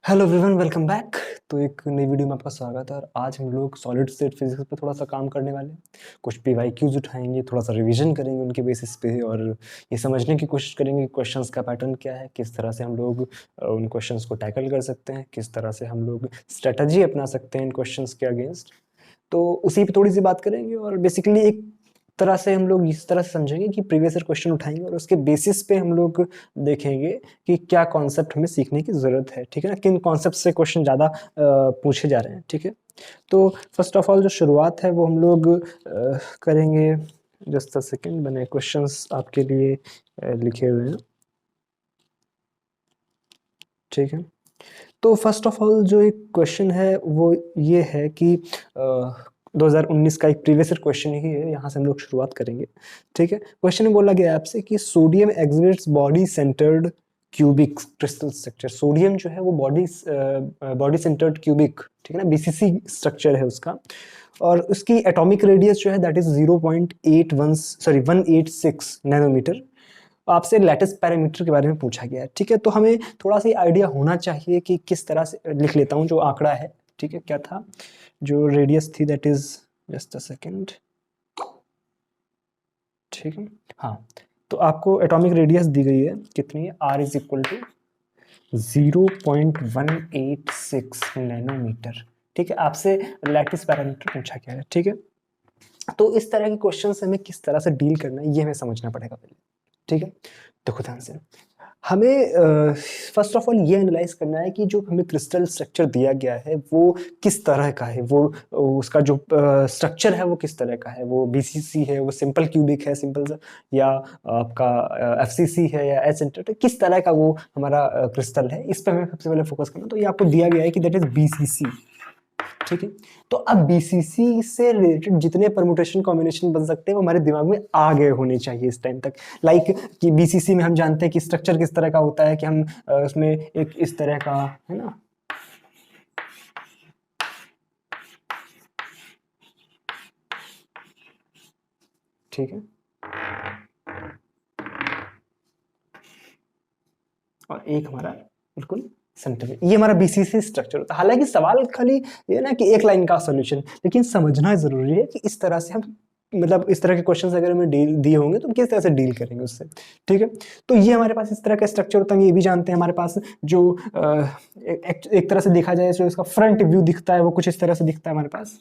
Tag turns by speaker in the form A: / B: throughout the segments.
A: Hello everyone, welcome back. तो एक नई वीडियो में आपका स्वागत है और आज हम लोग सॉलिड स्टेट फिजिक्स पे थोड़ा सा काम करने वाले हैं। कुछ पीवाईक्यूज उठाएंगे, थोड़ा सा रिवीजन करेंगे उनके बेसिस पे और ये समझने की कोशिश करेंगे कि क्वेश्चंस का पैटर्न क्या है, किस तरह से हम लोग उन क्वेश्चंस को टैकल कर सकते हैं, किस तरह से हम लोग स्ट्रेटजी अपना सकते हैं इन क्वेश्चंस के अगेंस्ट। तो उसी पे थोड़ी सी बात करेंगे और बेसिकली एक तरह से हम लोग इस तरह से समझेंगे कि प्रीवियस ईयर क्वेश्चन उठाएंगे और उसके बेसिस पे हम लोग देखेंगे कि क्या कॉन्सेप्ट हमें सीखने की ज़रूरत है। ठीक है ना, किन कॉन्सेप्ट से क्वेश्चन ज़्यादा पूछे जा रहे हैं। ठीक है, तो फर्स्ट ऑफ ऑल जो शुरुआत है वो हम लोग करेंगे। जस्ट अ सेकेंड, मैंने क्वेश्चंस आपके लिए लिखे हुए हैं। ठीक है, तो फर्स्ट ऑफ ऑल जो एक क्वेश्चन है वो ये है कि 2019 का एक प्रीवियस ईयर क्वेश्चन ही है, यहाँ से हम लोग शुरुआत करेंगे। ठीक है, क्वेश्चन में बोला गया आपसे कि sodium exhibits body centred cubic crystal structure. Sodium जो है वो बॉडी सेंटर्ड क्यूबिक, ठीक है ना, बीसीसी स्ट्रक्चर है उसका, और उसकी एटॉमिक रेडियस जो है दैट इज 186 नैनोमीटर। आपसे लैटिस पैरामीटर के बारे में पूछा गया है। ठीक है, तो हमें थोड़ा सा आइडिया होना चाहिए कि किस तरह से लिख लेता हूँ जो आंकड़ा है। ठीक है, क्या था जो रेडियस थी, that is just a second. ठीक है, हाँ, तो आपको एटॉमिक रेडियस दी गई है, कितनी है, r is equal to 0.186 nanometre. ठीक है, आपसे लैटिस पैरामीटर पूछा गया है। ठीक है, तो इस तरह के क्वेश्चन से हमें किस तरह से डील करना है ये हमें समझना पड़ेगा पहले। ठीक है, देखो ध्यान से, हमें फर्स्ट ऑफ ऑल ये एनालाइज करना है कि जो हमें क्रिस्टल स्ट्रक्चर दिया गया है वो किस तरह का है, वो उसका जो स्ट्रक्चर है वो किस तरह का है, वो बीसीसी है, वो सिंपल क्यूबिक है, सिंपल सा, या आपका एफसीसी है, या एच सेंटर, किस तरह का वो हमारा क्रिस्टल है, इस पर हमें सबसे पहले फोकस करना। तो ये आपको दिया गया है कि दैट इज बीसीसी। ठीक है, तो अब बीसीसी से रिलेटेड जितने परमुटेशन कॉम्बिनेशन बन सकते हैं वो हमारे दिमाग में आ गए होने चाहिए इस टाइम तक। लाइक कि बीसीसी में हम जानते हैं कि स्ट्रक्चर किस तरह का होता है, कि हम उसमें एक इस तरह का, है ना, ठीक है, और एक हमारा बिल्कुल सेंटर में, ये हमारा बीसीसी स्ट्रक्चर होता है। हालांकि सवाल खाली ये ना कि एक लाइन का सॉल्यूशन, लेकिन समझना जरूरी है कि इस तरह से हम, मतलब इस तरह के क्वेश्चंस अगर हमें डील दिए होंगे तो हम किस तरह से डील करेंगे उससे। ठीक है, तो ये हमारे पास इस तरह का स्ट्रक्चर होता है। ये भी जानते हैं हमारे पास जो एक तरह से देखा जाए जो इसका फ्रंट व्यू दिखता है वो कुछ इस तरह से दिखता है हमारे पास।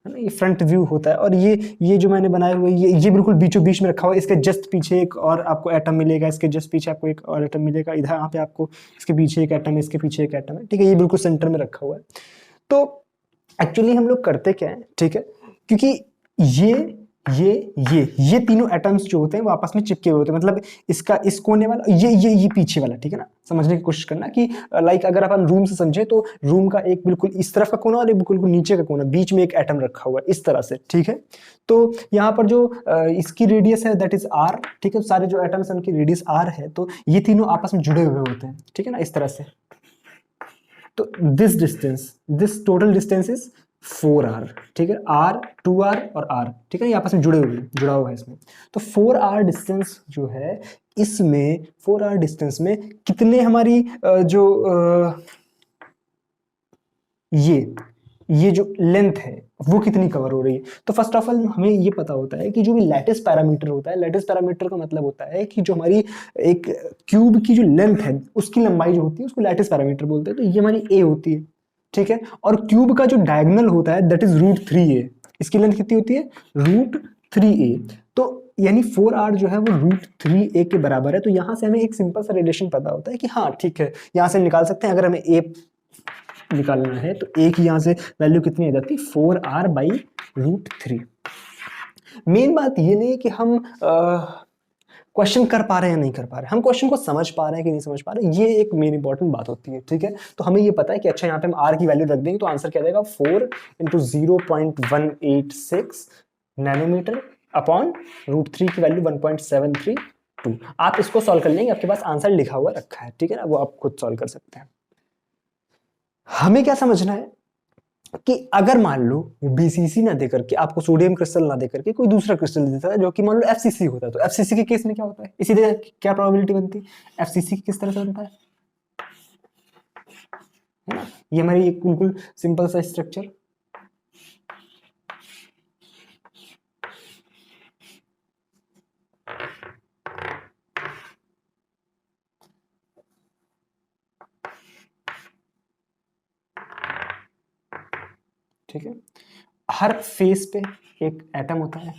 A: है ना, ये फ्रंट व्यू होता है। और ये जो मैंने बनाए हुए ये बिल्कुल बीचों बीच में रखा हुआ है। इसके जस्ट पीछे एक और आपको एटम मिलेगा, इसके जस्ट पीछे आपको एक और एटम मिलेगा, इधर यहाँ पे आपको इसके पीछे एक एटम है, इसके पीछे एक एटम है। ठीक है, ये बिल्कुल सेंटर में रखा हुआ है। तो एक्चुअली हम लोग करते क्या है, ठीक है, क्योंकि ये ये ये तीनों एटम्स जो होते हैं वो आपस में चिपके हुए होते हैं। मतलब इसका इस कोने वाला, ये पीछे वाला। ठीक है ना, समझने की कोशिश करना कि लाइक अगर अपन रूम से समझे तो रूम का एक बिल्कुल इस तरफ का कोना और एक बिल्कुल नीचे का कोना, बीच में एक एटम रखा हुआ है इस तरह से। ठीक है, तो यहाँ पर जो इसकी रेडियस है दैट इज आर। ठीक है, सारे जो एटम्स हैं उनकी रेडियस आर है, तो ये तीनों आपस में जुड़े हुए होते हैं। ठीक है ना, इस तरह से। तो this total distance is 4r। ठीक है, r 2r और r, ठीक है, ये आपस में जुड़े हुए हैं, जुड़ा हुआ है इसमें। तो 4r डिस्टेंस जो है, इसमें 4r डिस्टेंस में कितने हमारी जो ये जो लेंथ है वो कितनी कवर हो रही है। तो फर्स्ट ऑफ ऑल हमें ये पता होता है कि जो भी लैटिस पैरामीटर होता है, लैटिस पैरामीटर का मतलब होता है कि जो हमारी एक क्यूब की जो लेंथ है उसकी लंबाई जो होती है उसको लैटिस पैरामीटर बोलते हैं। तो ये हमारी ए होती है। ठीक है, और क्यूब का जो डायगोनल होता है दैट इज √3a। इसकी लेंथ कितनी होती है, √3a। तो यानी 4r जो है वो √3a के बराबर है। तो यहां से हमें एक सिंपल सा रिलेशन पता होता है कि हाँ ठीक है, यहां से निकाल सकते हैं। अगर हमें a निकालना है तो एक यहाँ से वैल्यू कितनी आ जाती है, 4r बाई √3। मेन बात ये नहीं है कि हम क्वेश्चन कर पा रहे हैं या नहीं कर पा रहे हैं, हम क्वेश्चन को समझ पा रहे हैं कि नहीं समझ पा रहे हैं, ये एक मेन इंपॉर्टेंट बात होती है। ठीक है, तो हमें ये पता है कि अच्छा यहाँ पे हम r की वैल्यू रख देंगे तो आंसर क्या देगा, 4 × 0.186 नैनोमीटर अपॉन √3 की वैल्यू 1.732। आप इसको सॉल्व कर लेंगे, आपके पास आंसर लिखा हुआ रखा है। ठीक है ना, वो आप खुद सॉल्व कर सकते हैं। हमें क्या समझना है कि अगर मान लो बीसीसी ना देकर के आपको सोडियम क्रिस्टल ना देकर के कोई दूसरा क्रिस्टल देता है जो कि मान लो एफसीसी होता है, तो एफसीसी के केस में क्या होता है, इसीलिए क्या प्रोबेबिलिटी बनती है, एफसीसी किस तरह से बनता है ना, ये हमारी एक बिल्कुल सिंपल सा स्ट्रक्चर। ठीक है, हर फेस पे एक एटम होता है।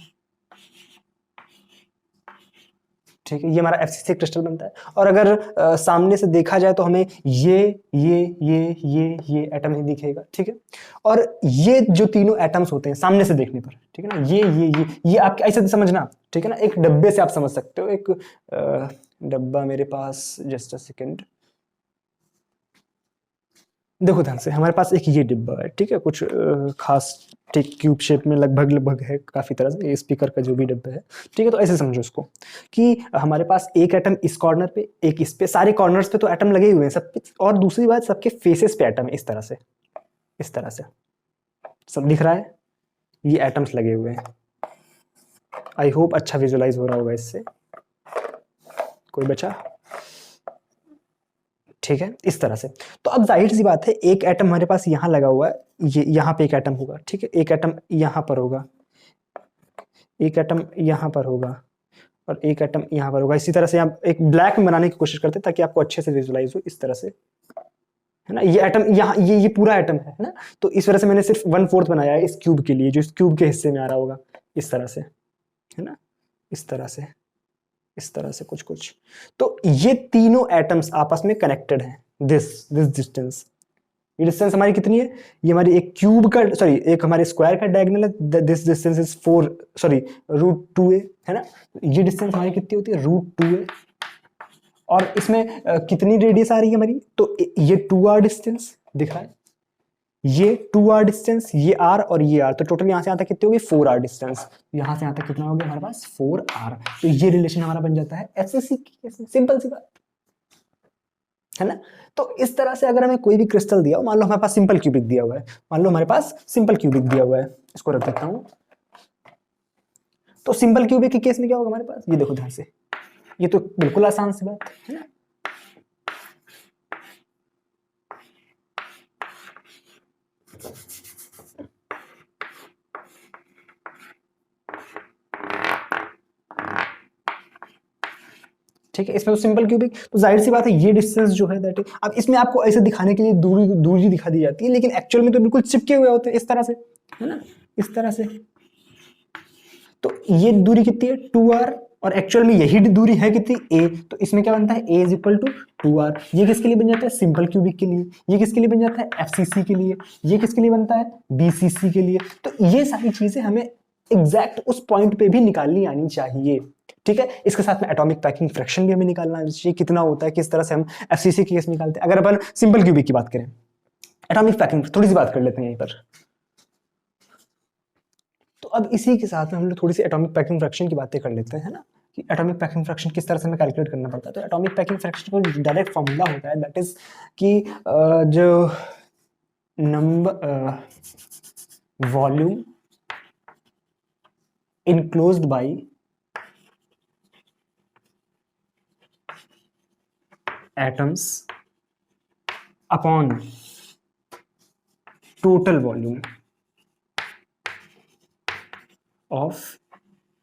A: ठीक है, ये हमारा एफसीसी क्रिस्टल बनता है। और अगर सामने से देखा जाए तो हमें ये एटम ही दिखेगा। ठीक है, और ये जो तीनों एटम्स होते हैं सामने से देखने पर, ठीक है ना, ये आपके ऐसे समझना। ठीक है ना, एक डब्बे से आप समझ सकते हो, एक डब्बा मेरे पास, जस्ट अ सेकेंड, देखो ध्यान से, हमारे पास एक ये डिब्बा है। ठीक है, कुछ खास ठीक क्यूब शेप में लगभग है, काफी तरह से स्पीकर का जो भी डिब्बा है। ठीक है, तो ऐसे समझो इसको कि हमारे पास एक एटम इस कॉर्नर पे, एक इस पे, सारे कॉर्नर्स पे तो एटम लगे हुए हैं सब पे, और दूसरी बात सबके फेसेस पे एटम है, इस तरह से, इस तरह से सब दिख रहा है, ये एटम्स लगे हुए हैं। आई होप अच्छा विजुअलाइज हो रहा होगा इससे, कोई बचा? ठीक है, इस तरह से। तो अब जाहिर सी बात है, एक एटम हमारे पास यहाँ लगा हुआ है, ये यहाँ पे एक एटम होगा। ठीक है, एक एटम यहाँ पर होगा, एक एटम यहाँ पर होगा, और एक एटम यहाँ पर होगा। इसी तरह से आप एक ब्लैक में बनाने की कोशिश करते हैं ताकि आपको अच्छे से विजुअलाइज हो, इस तरह से, है ना। ये एटम यहाँ, ये पूरा एटम है ना, तो इस वजह से मैंने सिर्फ 1/4 बनाया है इस क्यूब के लिए, जो इस क्यूब के हिस्से में आ रहा होगा, इस तरह से, है ना, इस तरह से, इस तरह से कुछ कुछ। तो ये तीनों एटम्स आपस में कनेक्टेड हैं, दिस डिस्टेंस, ये डिस्टेंस हमारी कितनी है, ये हमारी एक क्यूब का, सॉरी एक हमारे स्क्वायर का डायगोनल है, this distance is 4, sorry √2a, है ना। ये डिस्टेंस हमारी कितनी होती है, √2a, और इसमें कितनी रेडियस आ रही है हमारी, तो ये 2r डिस्टेंस दिख रहा है, ये 2r डिस्टेंस, ये r और ये r, तो टोटल यहां से यहां तक कितनी होगी, 4r डिस्टेंस, यहां से यहां तक कितना हो गया हमारे पास, 4r। तो ये रिलेशन हमारा बन जाता है एफसीसी की केस में, सिंपल सी बात है ना। तो इस तरह से अगर हमें कोई भी क्रिस्टल दिया हो, मान लो हमारे पास सिंपल क्यूबिक दिया हुआ है, मान लो हमारे पास सिंपल क्यूबिक दिया हुआ है, इसको रख देता हूं। तो सिंपल क्यूबिक के केस में क्या होगा हमारे पास, ये देखो ध्यान से, ये तो बिल्कुल आसान सी बात है ना। ठीक है, इसमें तो सिंपल क्यूबिक, तो जाहिर सी बात है ये डिस्टेंस जो है दैट, अब इसमें आपको ऐसे दिखाने के लिए दूरी दिखा दी जाती है, लेकिन एक्चुअल में तो बिल्कुल चिपके हुए होते हैं, इस तरह से, है ना, इस तरह से। तो ये दूरी कितनी है, 2r, और एक्चुअल में यही दूरी है कितनी, a, तो इसमें क्या बनता है, a is equal to 2r। ये किसके लिए बन जाता है, सिंपल क्यूबिक के लिए। ये किसके लिए बन जाता है, एफसीसी के लिए। ये किसके लिए बनता है, बीसीसी के लिए। तो ये सारी चीजें हमें एग्जैक्ट उस पॉइंट पे भी निकालनी आनी चाहिए। ठीक है, इसके साथ में एटॉमिक पैकिंग फ्रैक्शन भी हमें निकालना चाहिए, कितना होता है, किस तरह से हम एफसीसी के केस निकालते हैं। अगर अपन सिंपल क्यूबिक की बात करें, एटॉमिक पैकिंग थोड़ी सी बात कर लेते हैं यहीं पर। तो अब इसी के साथ में हम लोग थोड़ी सी एटॉमिक पैकिंग फ्रैक्शन की बातें कर लेते हैं ना, कि एटॉमिक पैकिंग फ्रैक्शन किस तरह से हमें कैलकुलेट करना पड़ता है। तो एटॉमिक पैकिंग फ्रैक्शन का डायरेक्ट फॉर्मूला होता है, दैट इज कि जो number volume enclosed by atoms upon total volume of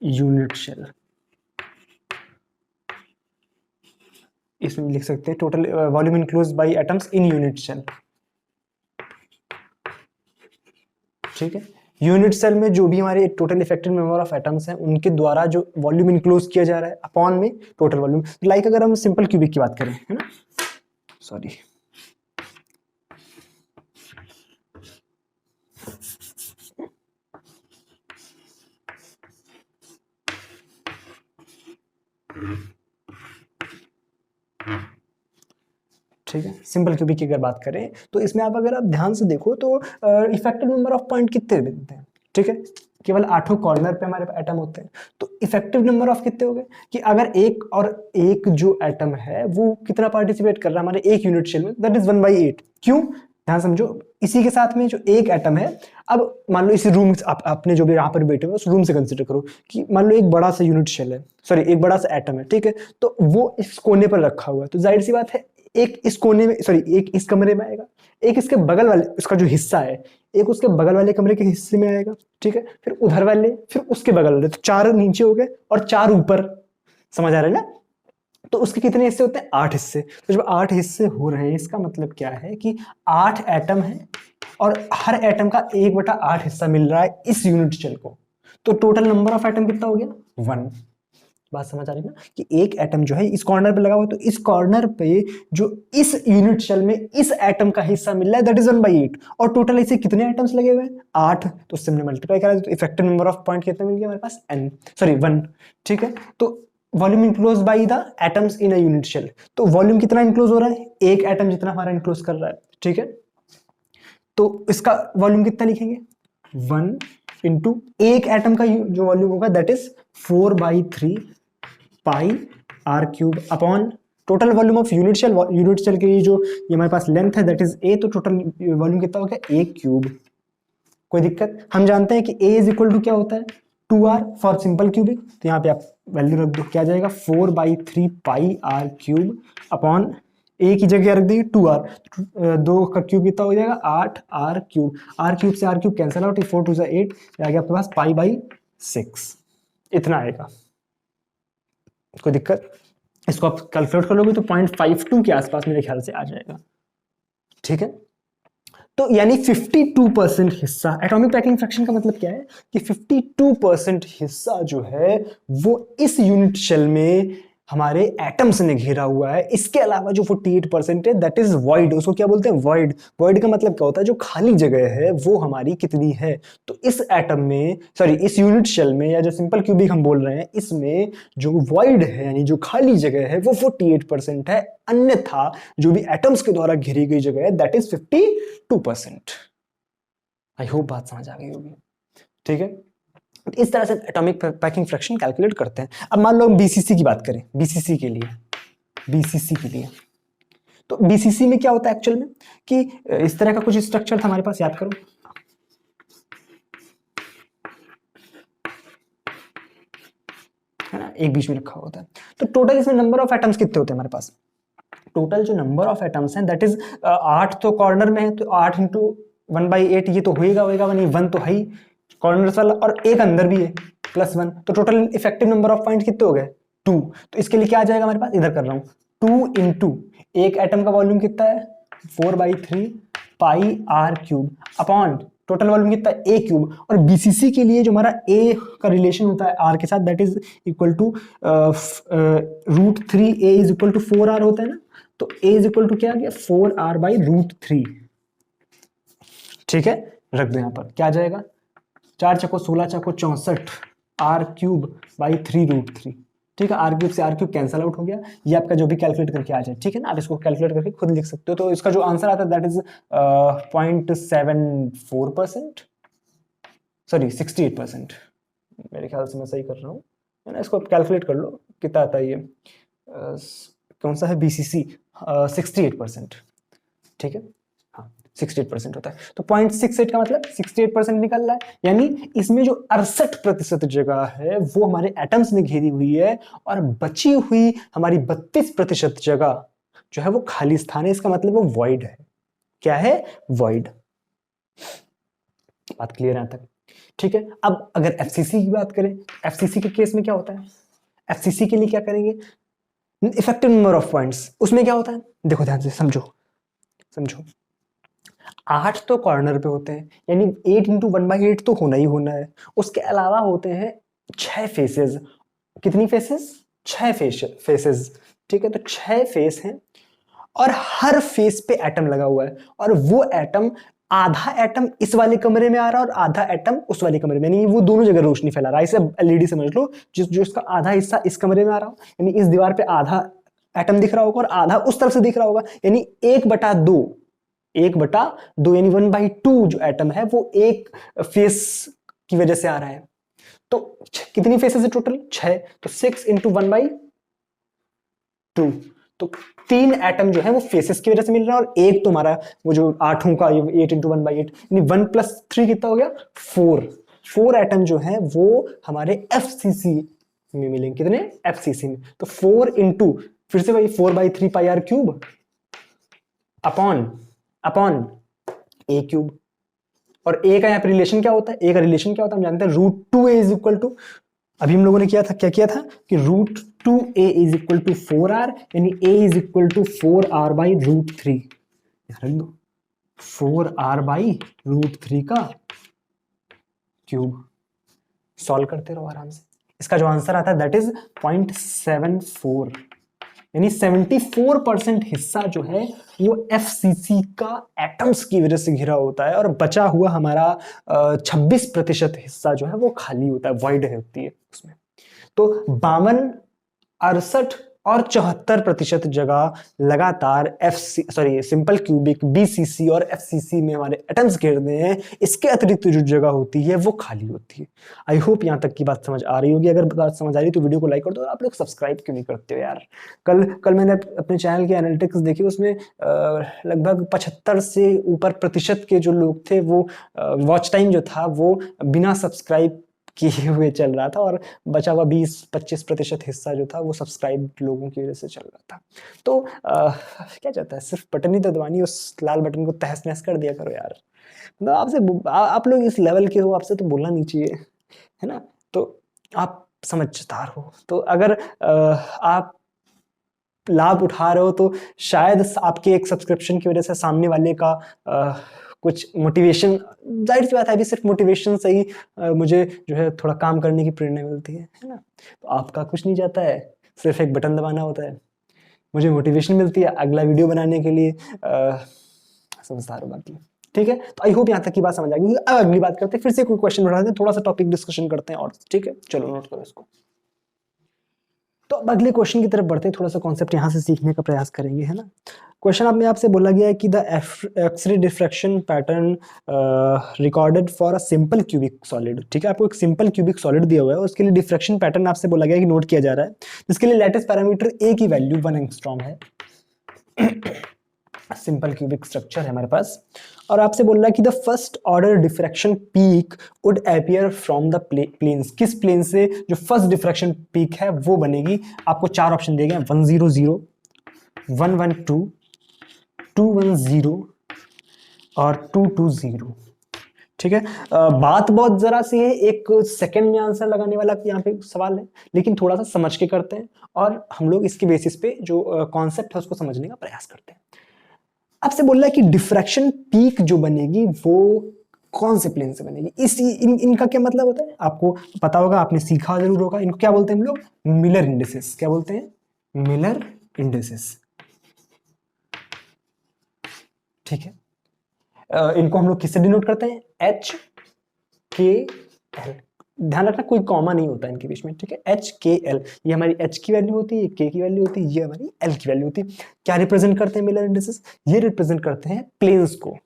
A: unit cell. इसमें लिख सकते हैं total volume enclosed by atoms in unit cell. ठीक है, यूनिट सेल में जो भी हमारे total effective number of atoms हैं उनके द्वारा जो वॉल्यूम इनक्लोज किया जा रहा है अपॉन में टोटल वॉल्यूम। लाइक अगर हम सिंपल क्यूबिक की बात करें, है ना, सॉरी, ठीक है, सिंपल क्यूबिक की अगर बात करें तो इसमें आप अगर आप ध्यान से देखो तो इफेक्टिव नंबर ऑफ पॉइंट कितने बनते हैं। ठीक है, केवल 8 कॉर्नर पे हमारे एटम होते हैं, तो इफेक्टिव नंबर ऑफ कितने हो गए, कि अगर एक जो एटम है वो कितना पार्टिसिपेट कर रहा है हमारे एक यूनिट शेल में, दैट इज 1/8। क्यों, ध्यान समझो, इसी के साथ में जो एक एटम है, अब मान लो इसी रूम आपने जो भी यहाँ पर बैठे हुए उस रूम से कंसिडर करो कि मान लो एक बड़ा सा यूनिट शेल है, सॉरी एक बड़ा सा एटम है, ठीक है, तो वो इस कोने पर रखा हुआ है, तो जाहिर सी बात है एक इस कोने में, सॉरी एक इस कमरे में आएगा, एक इसके बगल वाले, उसका जो हिस्सा है एक उसके बगल वाले कमरे के हिस्से में आएगा, ठीक है, फिर उधर वाले, फिर उसके बगल वाले, तो 4 नीचे हो गए और 4 ऊपर, समझ आ रहा है ना। तो उसके कितने हिस्से होते हैं? 8 हिस्से। तो जब 8 हिस्से हो रहे हैं इसका मतलब क्या है कि 8 एटम है और हर एटम का 1/8 हिस्सा मिल रहा है इस यूनिट शेल को, तो टोटल नंबर ऑफ एटम कितना हो गया? 1। बात समझ आ रही है ना कि एक एटम जो है इस कॉर्नर पे लगा हुआ है, तो इस कॉर्नर पे जो इस यूनिट शेल में इस एटम का हिस्सा मिल रहा है दैट इज 1/8, और टोटल ऐसे कितने एटम्स लगे हुए हैं? 8। तो उससे हमने मल्टीप्लाई करा तो इफेक्टिव नंबर ऑफ पॉइंट कितना मिल गया हमारे पास? n, सॉरी 1, ठीक है। तो volume enclose by the atoms in a unit cell, तो वॉल्यूम कितना इंक्लोज हो रहा है? एक एटम जितना हमारा इंक्लोज कर रहा है, ठीक है। तो इसका वॉल्यूम कितना लिखेंगे? 1 इंटू एक एटम का जो वॉल्यूम होगा that is 4/3 pi are cube upon total volume of unit cell. Unit cell के जो ये हमारे पास लेंथ है दैट इज ए, तो टोटल वॉल्यूम कितना हो गया? A cube. कोई दिक्कत? हम जानते हैं कि ए इज इक्वल टू क्या होता है? 2r फॉर सिंपल क्यूबिक, तो यहाँ पे आप वैल्यू रख दो, क्या जाएगा? 4/3 पाई आर क्यूब अपॉन ए की जगह रख देंगे 2r, 2 का क्यूब कितना हो जाएगा? 8r क्यूब, आर क्यूब से आर क्यूब कैंसिल आउट, 4 2 8, आ गया आपके पास पाई/6, इतना आएगा। कोई दिक्कत? इसको आप कैलकुलेट कर लोगे तो 0.52 के आसपास मेरे ख्याल से आ जाएगा, ठीक है। तो यानी 52% हिस्सा, एटॉमिक पैकिंग फ्रैक्शन का मतलब क्या है कि 52% हिस्सा जो है वो इस यूनिट शेल में हमारे एटम्स ने घेरा हुआ है। इसके अलावा जो 48% है दैट इज वॉइड, उसको क्या बोलते हैं? वॉइड। वॉइड का मतलब क्या होता है? जो खाली जगह है वो हमारी कितनी है? तो इस एटम में, सॉरी इस यूनिट शेल में, या जो सिंपल क्यूबिक हम बोल रहे हैं, इसमें जो वॉइड है यानी जो खाली जगह है वो 48% है, अन्यथा जो भी एटम्स के द्वारा घेरी गई जगह है दैट इज 52%। आई होप बात समझ आ गई होगी, ठीक है। इस तरह से एटॉमिक पैकिंग फ्रैक्शन कैलकुलेट करते हैं। अब मान लो हम बीसीसी की बात करें, बीसीसी के लिए, बीसीसी के लिए, तो बीसीसी में क्या होता है एक्चुअल में कि इस तरह का कुछ स्ट्रक्चर था हमारे पास, याद करो, है ना, एक बीच में रखा होता है। तो टोटल इसमें नंबर ऑफ एटम्स कितने होते हैं हमारे पास? टोटल जो नंबर ऑफ एटम्स हैं दैट इज 8 तो कॉर्नर में है, तो 8 इंटू 1/8 ये तो होगा नहीं, 1 तो है ही कॉर्नर वाला, और एक अंदर भी है +1, तो total effective number of point कितने हो गए? 2। तो इसके लिए क्या आ जाएगा हमारे पास? इधर कर रहा हूं, 2 इंटू एक एटम का वॉल्यूम कितना है? 4/3 pi are cube upon total volume कितना है? ए क्यूब। और बीसीसी के लिए जो हमारा ए का रिलेशन होता है आर के साथ that is equal to √3 a is equal to 4r होता है ना, तो a इज इक्वल टू क्या आ गया? 4r/√3, ठीक है। रख दो यहां पर, क्या आ जाएगा? 4 चको 16 चको 64 r³/3√3, ठीक है। r³ से r³ कैंसल आउट हो गया, ये आपका जो भी कैलकुलेट करके आ जाए, ठीक है ना। आप इसको कैलकुलेट करके खुद लिख सकते हो। तो इसका जो आंसर आता है दैट इज 0.74%, सॉरी 68%, मेरे ख्याल से मैं सही कर रहा हूँ, है ना। इसको आप कैलकुलेट कर लो कितना आता है ये, कौन सा है? बीसीसी, 68%, ठीक है, हाँ 68% होता है। तो 0.68 का मतलब 68% निकल रहा है, यानी इसमें जो 68% जगह है वो हमारे एटम्स ने घेरी हुई है, और बची हुई हमारी 32% जगह जो है वो खाली स्थान है। इसका मतलब वो वॉइड है। क्या है? वॉइड। बात क्लियर है तक, ठीक है। अब अगर एफसीसी की बात करें, एफसीसी के केस में क्या होता है? एफसीसी के लिए क्या करेंगे? इफेक्टिव नंबर ऑफ पॉइंट्स, उसमें क्या होता है? देखो ध्यान से समझो, समझो। 8 तो कॉर्नर पे होते हैं, यानी 8 इंटू 1/8 तो होना ही होना है। उसके अलावा होते हैं 6 फेसेस। कितनी फेसेस? 6 फेसेस, ठीक है। तो 6 फेस हैं, और हर फेस पे एटम लगा हुआ है, और वो एटम, आधा एटम इस वाले कमरे में आ रहा है और आधा एटम उस वाले कमरे में, यानी वो दोनों जगह रोशनी फैला रहा है। इसे एलईडी समझ लो, जो इसका आधा हिस्सा इस कमरे में आ रहा हो, यानी इस दीवार पे आधा एटम दिख रहा होगा और आधा उस तरफ से दिख रहा होगा, यानी 1/2, 1/2 यानी 1/2 जो एटम है वो एक फेस की वजह से आ रहा है। तो कितनी फेसेस है टोटल? 6, तो 6 इंटू 1/2, तो तो 3 एटम जो है वो फेसेस की वजह से मिल रहा है और एक तुम्हारा वो जो 8 का 8 × 1/8 यानी 1 + 3 कितना हो गया 4 एटम जो है वो हमारे FCC में मिलेंगे। कितने FCC में? तो 4 × फिर से भाई 4/3 πr³ अपॉन a³ और a का यहाँ पे रिलेशन क्या होता है? a का रिलेशन क्या होता है हम जानते हैं √2a = अभी हम लोगों ने किया था क्या किया था कि √2a = 4r यानी a = 4r/√3 रख दो 4r/√3 का क्यूब। सॉल्व करते रहो आराम से। इसका जो आंसर आता है दैट इज 0.74 यानी 74% हिस्सा जो है वो FCC का एटम्स की वजह से घिरा होता है और बचा हुआ हमारा 26% हिस्सा जो है वो खाली होता है, वॉइड होती है उसमें। तो 52, 68 और 74% जगह लगातार सिंपल क्यूबिक BCC और FCC में हमारे एटम्स घेरते हैं। इसके अतिरिक्त जो जगह होती है वो खाली होती है। आई होप यहाँ तक की बात समझ आ रही होगी। अगर बात समझ आ रही है तो वीडियो को लाइक कर दो। आप लोग सब्सक्राइब क्यों नहीं करते हो यार? कल मैंने अपने चैनल की एनालिटिक्स देखी, उसमें लगभग 75 से ऊपर प्रतिशत के जो लोग थे वो वॉच टाइम जो था वो बिना सब्सक्राइब किए हुए चल रहा था और बचा हुआ 20-25% हिस्सा जो था वो सब्सक्राइब लोगों की वजह से चल रहा था। तो क्या चाहता है, सिर्फ बटन ही तो दबानी, उस लाल बटन को तहस नहस कर दिया करो यार। मतलब आपसे आप लोग इस लेवल के हो, आपसे तो बोलना नहीं चाहिए, है ना? तो आप समझदार हो, तो अगर आप लाभ उठा रहे हो तो शायद आपके एक सब्सक्रिप्शन की वजह से सामने वाले का कुछ मोटिवेशन, जाहिर सी बात है अभी सिर्फ मोटिवेशन से ही मुझे जो है थोड़ा काम करने की प्रेरणा मिलती है ना? तो आपका कुछ नहीं जाता है, सिर्फ एक बटन दबाना होता है, मुझे मोटिवेशन मिलती है अगला वीडियो बनाने के लिए। समझदार हो बाकी, ठीक है? तो आई होप यहाँ तक की बात समझ आ गई। अब अगली बात करते हैं, फिर से कोई क्वेश्चन उठाते हैं, थोड़ा सा टॉपिक डिस्कशन करते हैं और, ठीक है? चलो नोट करो इसको। तो अब अगले क्वेश्चन की तरफ बढ़ते हैं, थोड़ा सा कॉन्सेप्ट यहाँ से सीखने का प्रयास करेंगे, है ना? क्वेश्चन आप में आपसे बोला गया है कि the X-ray diffraction pattern recorded for a simple cubic solid, ठीक है? आपको एक सिंपल क्यूबिक सॉलिड दिया हुआ है, उसके लिए डिफ्रैक्शन पैटर्न आपसे बोला गया है कि नोट किया जा रहा है, जिसके लिए लैटिस पैरामीटर ए की वैल्यू 1 एंगस्ट्रॉम है। सिंपल क्यूबिक स्ट्रक्चर है हमारे पास और आपसे बोल रहा है कि the first order diffraction peak would appear from the planes. किस प्लेन से जो फर्स्ट डिफ्रैक्शन पीक है वो बनेगी? आपको 4 ऑप्शन दिए गए हैं, 100, 112, 210 और 220, ठीक है? बात बहुत जरा सी है, एक सेकंड में आंसर लगाने वाला यहाँ पे सवाल है, लेकिन थोड़ा सा समझ के करते हैं और हम लोग इसके बेसिस पे जो कॉन्सेप्ट है उसको समझने का प्रयास करते हैं। आपसे बोल रहा है कि डिफ्रैक्शन पीक जो बनेगी वो कौन से प्लेन से बनेगी? इनका क्या मतलब होता है आपको पता होगा, आपने सीखा जरूर होगा। इनको क्या बोलते हैं हम लोग? Miller indices. क्या बोलते हैं? मिलर इंडिसेस, ठीक है? इनको हम लोग किससे डिनोट करते हैं? HKL। ध्यान रखना कोई कॉमा नहीं होता इनके बीच में, ठीक है? HKL, ये हमारी H की वैल्यू होती है, ये K की वैल्यू होती है, ये हमारी L की वैल्यू होती है। क्या रिप्रेजेंट करते हैं मिलर इंडिसेस? ये रिप्रेजेंट करते हैं प्लेन्स को,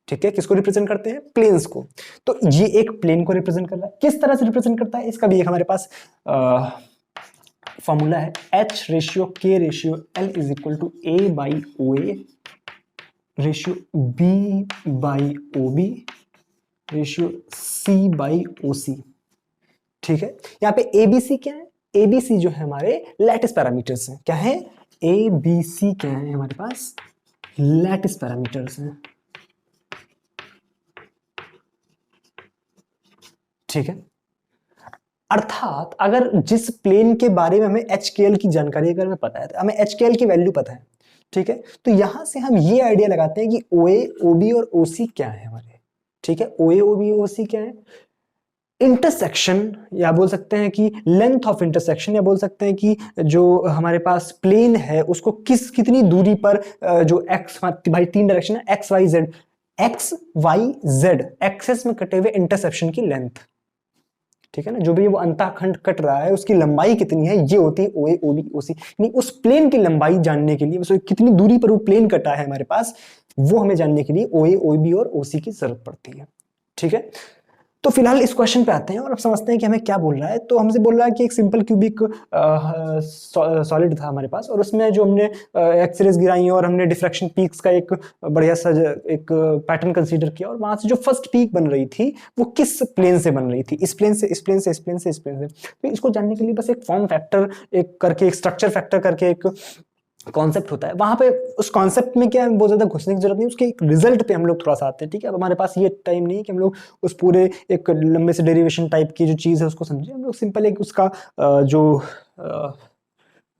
A: ठीक है? किसको रिप्रेजेंट करते हैं? प्लेन्स को। तो ये एक प्लेन को रिप्रेजेंट कर रहा है। किस तरह से रिप्रेजेंट करता है? इसका भी एक हमारे पास फॉर्मूला है, H/K/L = A/OA ratio B/OB ratio C/OC, ठीक है? यहाँ पे ABC क्या है? ABC जो है हमारे लैटिस पैरामीटर्स हैं। क्या है? ABC क्या है हमारे पास? लैटिस पैरामीटर्स हैं, ठीक है? अर्थात अगर जिस प्लेन के बारे में हमें HKL की जानकारी अगर हमें पता है, हमें HKL की वैल्यू पता है, ठीक है? तो यहां से हम ये आइडिया लगाते हैं कि OA, OB और OC क्या है हमारे, ठीक है? OA, OB, OC क्या है? इंटरसेक्शन, या बोल सकते हैं कि लेंथ ऑफ इंटरसेक्शन, या बोल सकते हैं कि जो हमारे पास प्लेन है उसको कितनी दूरी पर जो एक्स, भाई 3 डायरेक्शन है, एक्स वाई जेड एक्सेस में कटे हुए इंटरसेक्शन की लेंथ, ठीक है ना? जो भी वो अंतःखंड कट रहा है उसकी लंबाई कितनी है, ये होती है OA, OB, OC। यानी उस प्लेन की लंबाई जानने के लिए, कितनी दूरी पर वो प्लेन कटा है हमारे पास, वो हमें जानने के लिए OA, OB और OC की जरूरत पड़ती है, ठीक है? तो फिलहाल इस क्वेश्चन पे आते हैं और अब समझते हैं कि हमें क्या बोल रहा है। तो हमसे बोल रहा है कि एक सिंपल क्यूबिक सॉलिड था हमारे पास, और उसमें जो हमने एक्सरेज गिराई और हमने डिफ्रैक्शन पीक्स का एक बढ़िया सा एक पैटर्न कंसीडर किया, और वहां से जो फर्स्ट पीक बन रही थी वो किस प्लेन से बन रही थी, इस प्लेन से, इस प्लेन से, इस प्लेन से, इस प्लेन से। तो इसको जानने के लिए बस एक फॉर्म फैक्टर एक करके, एक स्ट्रक्चर फैक्टर करके एक कॉन्सेप्ट होता है, वहां पे उस कॉन्सेप्ट में क्या है बहुत ज्यादा घुसने की जरूरत नहीं, उसके एक रिजल्ट पे हम लोग थोड़ा सा आते हैं। ठीक है, अब हमारे पास ये टाइम नहीं है कि हम लोग उस पूरे एक लंबे से डेरिवेशन टाइप की जो चीज है उसको समझे, हम लोग सिंपल एक उसका जो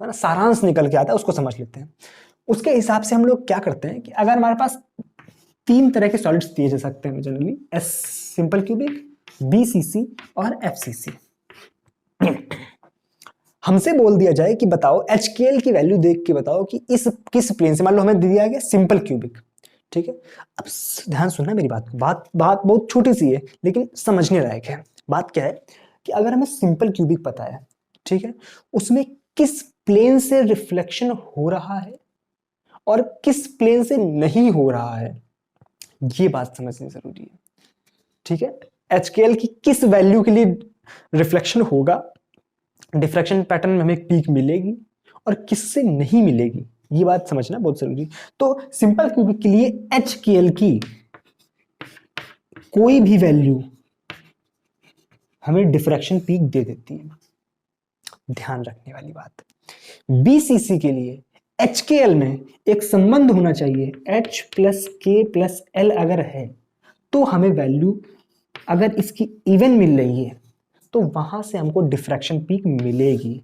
A: सारांश निकल के आता है उसको समझ लेते हैं। उसके हिसाब से हम लोग क्या करते हैं कि अगर हमारे पास तीन तरह के सॉलिड्स दिए जा सकते हैं generally, S simple cubic, BCC और एफसीसी। हमसे बोल दिया जाए कि बताओ HKL की वैल्यू देख के बताओ कि इस किस प्लेन से, मान लो हमें दिया गया सिंपल क्यूबिक। ठीक है, अब ध्यान सुनना मेरी बात बात बहुत छोटी सी है लेकिन समझने लायक है। बात क्या है कि अगर हमें सिंपल क्यूबिक पता है, ठीक है, उसमें किस प्लेन से रिफ्लेक्शन हो रहा है और किस प्लेन से नहीं हो रहा है, ये बात समझनी जरूरी है। ठीक है, HKL की किस वैल्यू के लिए रिफ्लेक्शन होगा, डिफ्रैक्शन पैटर्न में हमें एक पीक मिलेगी और किससे नहीं मिलेगी, ये बात समझना बहुत जरूरी। तो सिंपल क्यूबिक के लिए HKL की कोई भी वैल्यू हमें डिफ्रैक्शन पीक दे देती है, ध्यान रखने वाली बात। BCC के लिए HKL में एक संबंध होना चाहिए, H plus K plus L अगर है तो हमें वैल्यू, अगर इसकी इवन मिल रही है तो वहां से हमको डिफ्रैक्शन पीक मिलेगी।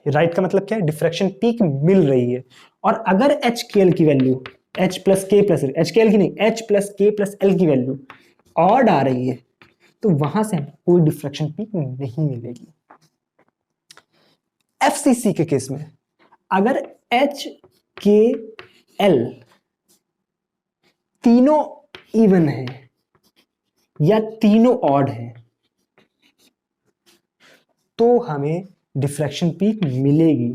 A: राइट का मतलब क्या है, डिफ्रैक्शन पीक मिल रही है। और अगर HKL की वैल्यू H प्लस के प्लस एल, HKL की नहीं, H प्लस के प्लस एल की वैल्यू ऑड आ रही है तो वहां से कोई डिफ्रैक्शन पीक नहीं मिलेगी। FCC के केस में अगर HKL तीनों इवन है या तीनों ऑड है तो हमें डिफ्रैक्शन पीक मिलेगी,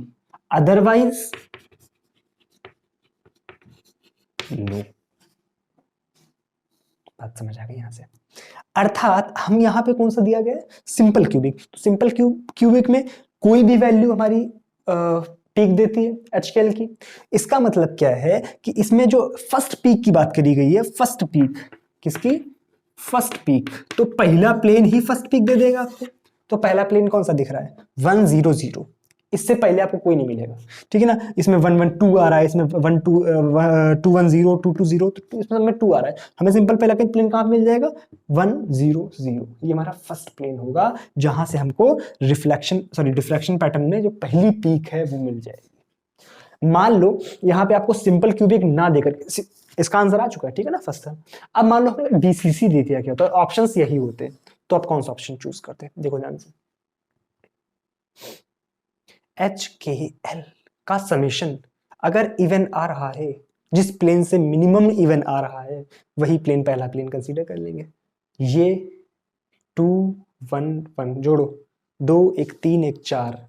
A: अदरवाइज नो। बात समझ आ गई यहां से। अर्थात हम यहां पे कौन सा दिया गया है, सिंपल क्यूबिक। तो सिंपल क्यूबिक में कोई भी वैल्यू हमारी पीक देती है HKL की। इसका मतलब क्या है कि इसमें जो फर्स्ट पीक की बात करी गई है, फर्स्ट पीक किसकी, फर्स्ट पीक, तो पहला प्लेन ही फर्स्ट पीक दे देगा आपको। तो पहला प्लेन कौन सा दिख रहा है, 1 0 0, इससे पहले आपको कोई नहीं मिलेगा। ठीक है ना, इसमें 1 1 2 आ रहा है, इसमें 1 2 2 1 0 2 2 0, तो इसमें हमें 2 आ रहा है। हमें सिंपल पहला प्लेन कहां पे मिल जाएगा, 1 0 0, ये हमारा फर्स्ट प्लेन होगा जहां से हमको डिफ्रैक्शन पैटर्न में जो पहली पीक है वो मिल जाएगी। मान लो यहां पे आपको सिंपल क्यूबिक ना देकर, इसका आंसर आ चुका है, ठीक है ना, फर्स्ट है। अब मान लो हमें BCC दे दिया गया तो ऑप्शंस यही होते, तो आप कौन सा ऑप्शन चूज करते, देखो ध्यान से। HKL का समेशन अगर इवन आ रहा है, जिस प्लेन से मिनिमम इवन आ रहा है वही प्लेन पहला प्लेन कंसीडर कर लेंगे। ये 2 1 1 जोड़ो, 2 1 3 1 4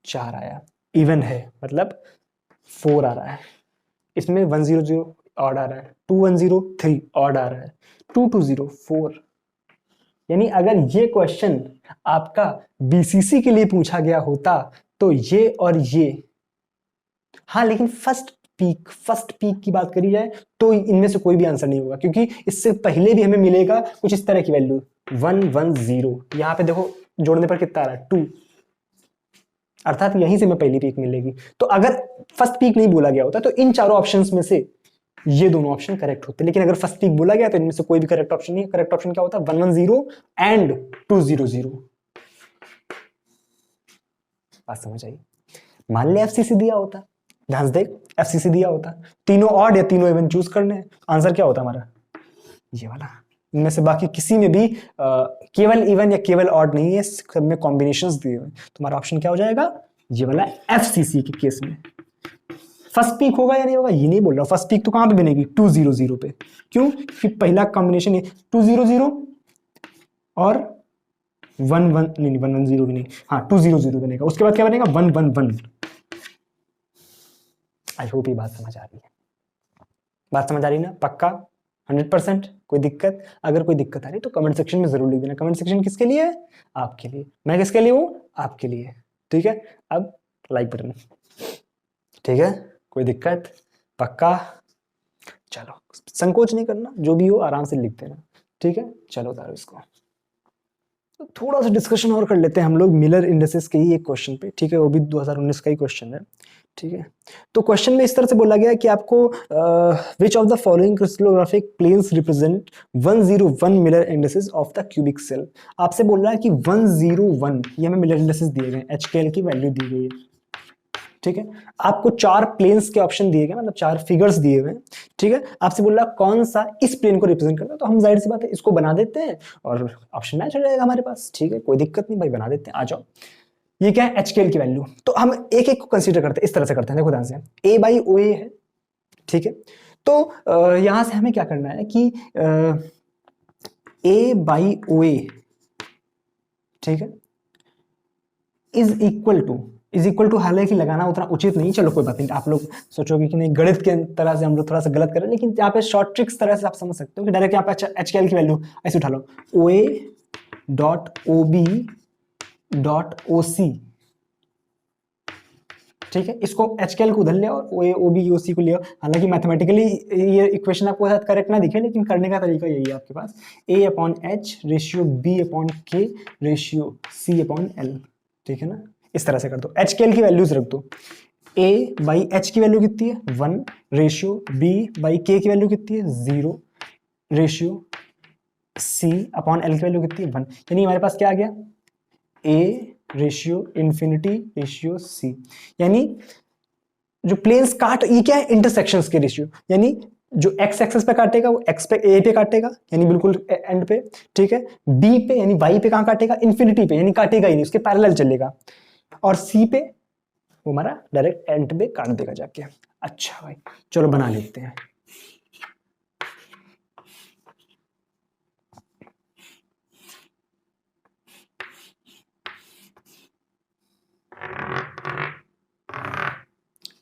A: 4 आया, इवन है मतलब 4 आ रहा है। इसमें 1 0 0 ऑड आ रहा है, 2 1 0 3 ऑड आ रहा है, 2 2 0 4। यानी अगर ये क्वेश्चन आपका BCC के लिए पूछा गया होता तो ये और ये, हाँ, लेकिन फर्स्ट पीक की बात करी जाए तो इनमें से कोई भी आंसर नहीं होगा, क्योंकि इससे पहले भी हमें मिलेगा कुछ इस तरह की वैल्यू 1 1 0। यहां पे देखो जोड़ने पर कितना आ रहा है, 2, अर्थात यहीं से हमें पहली पीक मिलेगी। तो अगर फर्स्ट पीक नहीं बोला गया होता तो इन चारों ऑप्शंस में से ये दोनों ऑप्शन करेक्ट होते, लेकिन अगर फर्स्ट पीक बोला गया तो इनमें से कोई भी करेक्ट ऑप्शन नहीं है। करेक्ट ऑप्शन क्या होता है, 1 1 0 एंड 2 0 0। बात समझ आई। मान ले FCC दिया होता, ध्यान से देख, FCC दिया होता, तीनों ऑड या तीनों इवन चूज करने हैं, आंसर क्या होता हमारा, ये वाला। इनमें से बाकी किसी में भी केवल इवन या केवल ऑड नहीं है, सब में कॉम्बिनेशंस दिए हुए, तुम्हारा ऑप्शन क्या हो जाएगा, ये वाला FCC के केस में। फर्स्ट पीक होगा या नहीं होगा ये नहीं बोल रहा, फर्स्ट पीक तो कहां पे बनेगी, 2 0 0 पे। क्यों, कि पहला कॉम्बिनेशन है 2 0 0 और 1 1 नहीं 1 1 0 भी नहीं, हाँ 2 0 0 बनेगा। उसके बाद क्या बनेगा, 1 1 1। आई होप ये बात समझ आ रही है, बात समझ आ रही ना, पक्का। 100%? कोई दिक्कत? अगर कोई दिक्कत आ रही तो कमेंट सेक्शन में जरूर लिख देना। कमेंट सेक्शन किसके लिए है? आपके लिए। मैं किसके लिए हूँ? आपके लिए। ठीक है, अब लाइक बटन। ठीक है, कोई दिक्कत? पक्का? चलो, संकोच नहीं करना, जो भी हो आराम से लिख देना। ठीक है, चलो उतारो इसको। तो थोड़ा सा डिस्कशन और कर लेते हैं हम लोग मिलर इंडिसेस के ही एक क्वेश्चन पे। ठीक है, वो भी 2019 का ही क्वेश्चन है। ठीक है, तो क्वेश्चन में इस तरह से बोला गया है कि आपको which of the following crystallographic planes represent 101 Miller indices of the cubic cell. आपसे बोल रहा है कि 101 ये हमें मिलर इंडिसेस दिए गए, HKL की वैल्यू दी गई है। ठीक है, आपको 4 प्लेन्स के ऑप्शन दिए गए, मतलब 4 फिगर्स दिए हुए। ठीक है, आपसे बोल रहा कौन सा इस प्लेन को रिप्रेजेंट करता है, तो हम जाहिर सी बात है इसको बना देते हैं और ऑप्शन मैच हो जाएगा हमारे पास। ठीक है, कोई दिक्कत नहीं भाई, बना देते हैं, आ जाओ। ये क्या है? HKL की वैल्यू। तो हम एक एक को कंसीडर करते हैं, इस तरह से करते हैं। देखो ध्यान से, A/OA है। ठीक है, तो यहां से हमें क्या करना है कि A/OA, ठीक है, इज इक्वल टू हालांकि लगाना उतना उचित नहीं, चलो कोई बात नहीं। आप लोग सोचोगे कि नहीं गणित के तरह से हम लोग थोड़ा सा गलत करें, लेकिन यहाँ पे शॉर्ट ट्रिक्स तरह से आप समझ सकते हो कि डायरेक्ट यहाँ पे HKL की वैल्यू ऐसे उठा लो, OA.OB.OC। ठीक है, इसको HKL को उधर ले और OA/OB/OC को ले। हालांकि मैथमेटिकली ये इक्वेशन आपको शायद करेक्ट ना दिखे, लेकिन करने का तरीका यही है आपके पास, A/H ratio B/K ratio C/L। ठीक है ना, इस तरह से कर दो। HKL की वैल्यूज रख दो। A/H की वैल्यू कितनी है? 1 रेशियो B/K की वैल्यू कितनी है? 0 रेशियो C/L की वैल्यू कितनी है? 1। यानी हमारे पास क्या आ गया? A ratio infinity ratio C। यानी जो प्लेन्स काट, ये क्या है? इंटरसेक्शंस के रेशियो। यानी जो x एक्सेस पे काटेगा वो x पे A पे काटेगा, यानी बिल्कुल एंड पे। ठीक है, B पे यानी y पे कहां काटेगा? इंफिनिटी पे, यानी काटेगा ही नहीं, उसके पैरेलल चलेगा। और C पे वो हमारा डायरेक्ट एंड पे काट देगा जाके। अच्छा भाई, चलो बना लेते हैं।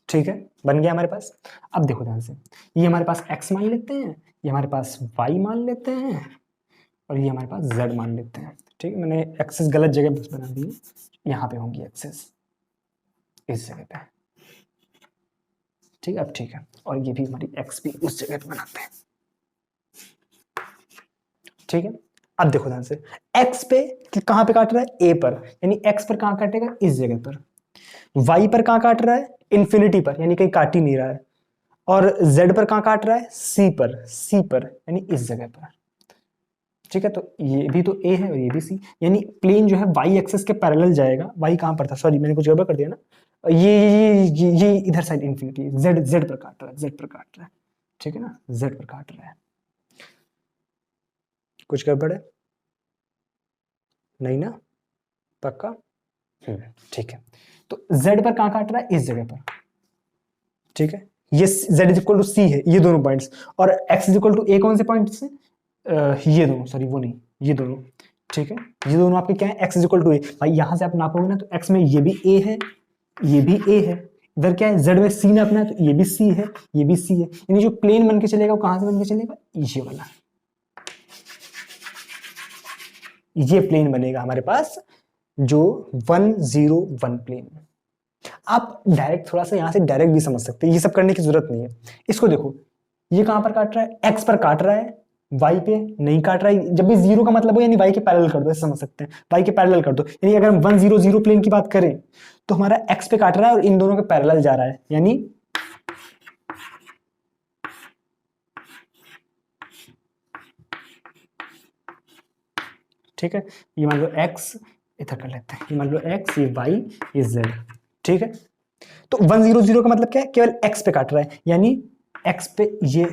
A: ठीक है, बन गया हमारे पास। अब देखो ध्यान से, ये हमारे पास x मान लेते हैं, ये हमारे पास y मान लेते हैं, और ये हमारे पास z मान लेते हैं। ठीक है, मैंने एक्सेस गलत जगह बस बना दी, यहाँ पे होंगी एक्सेस, इस जगह पे। ठीक है, अब ठीक है, और ये भी हमारी x भी उस जगह पे बनाते हैं। ठीक है, अब देखो ध्यान से, x पे कहां पे काट रहा है? A पर, यानी x पर कहां काटेगा? इस जगह पर। y पर कहां काट रहा है? इन्फिनिटी पर, यानी कहीं काट ही नहीं रहा है। और z पर कहां काट रहा है? C पर, यानी इस जगह पर। ठीक है, तो ये भी तो A है और ये भी C, यानी प्लेन जो है y एक्सिस के पैरेलल जाएगा। y कहां पर था? सॉरी, मैंने कुछ गड़बड़ कर दिया ना। ये इधर साइड इन्फिनिटी, z पर काट रहा है, z पर काट रहा है। ठीक है ना, z पर काट रहा है। कुछ गड़बड़ है? नहीं ना? पक्का? ठीक है, तो z पर कहां काट रहा है? इस जगह पर। ठीक है, ये z is equal to C है, ये दोनों पॉइंट्स, और x is equal to A कौन से पॉइंट्स है? ये दोनों, सॉरी वो नहीं, ये दोनों। ठीक है, ये दोनों आपके क्या है? x is equal to A। भाई यहां से आप नापोगे ना, तो x में ये भी A है, ये भी A है, इधर क्या है? z में C नापना है, तो ये भी C है, ये भी C है। यानी जो प्लेन बन के चलेगा वो कहां से बन के चलेगा? ये वाला, ये प्लेन बनेगा हमारे पास, जो 101 प्लेन। आप डायरेक्ट थोड़ा सा यहां से डायरेक्ट भी समझ सकते हैं, ये सब करने की जरूरत नहीं है। इसको देखो, ये कहां पर काट रहा है? x पर काट रहा है, y पे नहीं काट रहा है। जब भी 0 का मतलब हो, यानी y के पैरेलल कर दो, ऐसे समझ सकते हैं, y के पैरेलल कर दो। यानी अगर हम 100 प्लेन की बात करें, तो हमारा x पे काट रहा है और इन दोनों के पैरेलल जा रहा है, यानी ठीक है, ये मान लो x, इधर कर लेते हैं, ये मान लो x, ये y, ये z। ठीक है, तो 100 का मतलब क्या है? केवल x पे काट रहा है, यानी x पे ये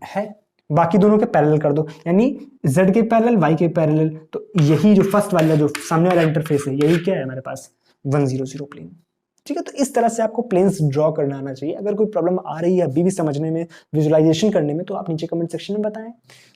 A: है, बाकी दोनों के पैरेलल कर दो, यानी z के पैरेलल, y के पैरेलल। तो यही जो फर्स्ट वाला, जो सामने वाला इंटरफेस है, यही क्या है हमारे पास? 100 प्लेन। ठीक है। तो इस तरह से आपको प्लेन्स ड्रॉ करना आना चाहिए। अगर कोई प्रॉब्लम आ रही है अभी भी समझने में, विजुअलाइजेशन करने में, तो आप नीचे कमेंट सेक्शन में बताएं,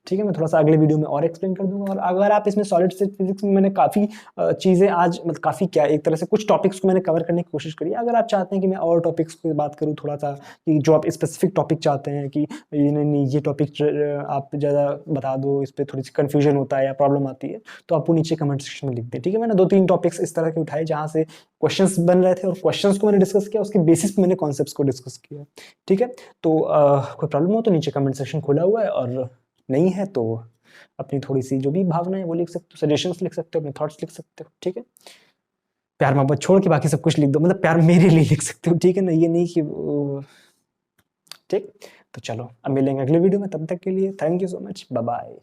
A: ठीक है। मैं थोड़ा सा अगले वीडियो में और एक्सप्लेन कर दूंगा। और अगर आप इसमें सॉलिड स्टेट फिजिक्स में मैंने काफ़ी चीज़ें आज मतलब काफ़ी क्या एक तरह से कुछ टॉपिक्स को मैंने कवर करने की कोशिश करी। अगर आप चाहते हैं कि मैं और टॉपिक्स की बात करूँ थोड़ा सा, कि जो आप स्पेसिफिक टॉपिक चाहते हैं कि नहीं ये टॉपिक आप ज़्यादा बता दो, इस पर थोड़ी सी कन्फ्यूजन होता है या प्रॉब्लम आती है, तो आप वो नीचे कमेंट सेक्शन में लिख दें, ठीक है। मैंने 2-3 टॉपिक्स इस तरह के उठाए जहाँ से क्वेश्चंस बन रहे थे और क्वेश्चंस को मैंने डिस्कस किया, उसके बेसिस पे मैंने कॉन्सेप्ट्स को डिस्कस किया, ठीक है। तो कोई प्रॉब्लम हो तो नीचे कमेंट सेक्शन खुला हुआ है, और नहीं है तो अपनी थोड़ी सी जो भी भावना है वो लिख सकते हो, सजेशंस लिख सकते हो, अपने थॉट्स लिख सकते हो, ठीक है। प्यार मोहब्बत छोड़ के बाकी सब कुछ लिख दो, मतलब प्यार मेरे लिए लिख सकते हो, ठीक है ना, ये नहीं कि ठीक। तो चलो अब मिलेंगे अगले वीडियो में, तब तक के लिए thank you so much, bye bye.